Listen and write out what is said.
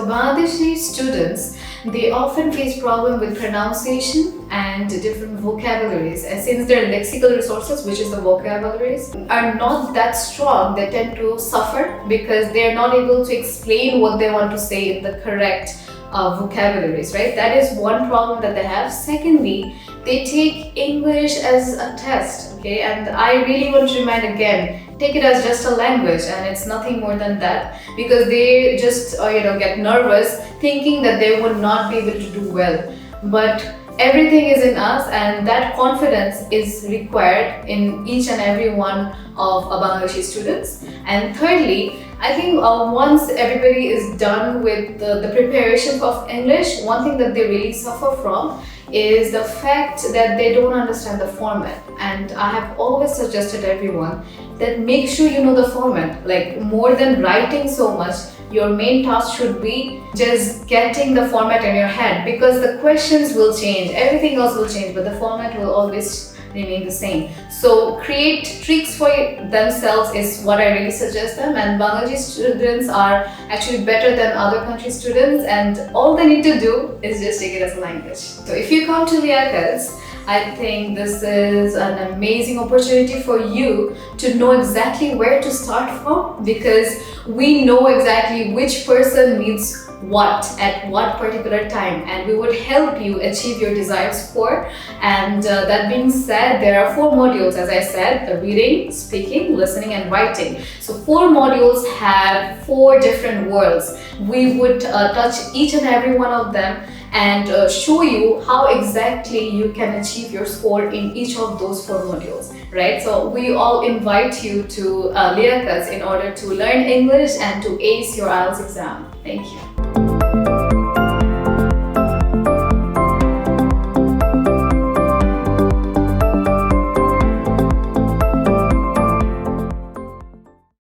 Bangladeshi students, they often face problem with pronunciation and different vocabularies, and since their lexical resources, which is the vocabularies, are not that strong, they tend to suffer because they are not able to explain what they want to say in the correct vocabularies, right? That is one problem that they have. Secondly, they take English as a test, okay? And I really want to remind again, take it as just a language and it's nothing more than that, because they just get nervous thinking that they would not be able to do well. But everything is in us, and that confidence is required in each and every one of Bangladeshi students. And thirdly, I think once everybody is done with the preparation of English, one thing that they really suffer from is the fact that they don't understand the format. And I have always suggested everyone that make sure you know the format. Like, more than writing so much, your main task should be just getting the format in your head, because the questions will change, everything else will change, but the format will always remain the same. So create tricks for themselves is what I really suggest them, and Bangladeshi students are actually better than other country students, and all they need to do is just take it as a language. So if you come to Liakat, I think this is an amazing opportunity for you to know exactly where to start from, because we know exactly which person needs what at what particular time, and we would help you achieve your desired score. And that being said, there are 4 modules, as I said: the reading, speaking, listening and writing. So 4 modules have 4 different worlds. We would touch each and every one of them and show you how exactly you can achieve your score in each of those 4 modules, right? So we all invite you to Liakat in order to learn English and to ace your IELTS exam. Thank you.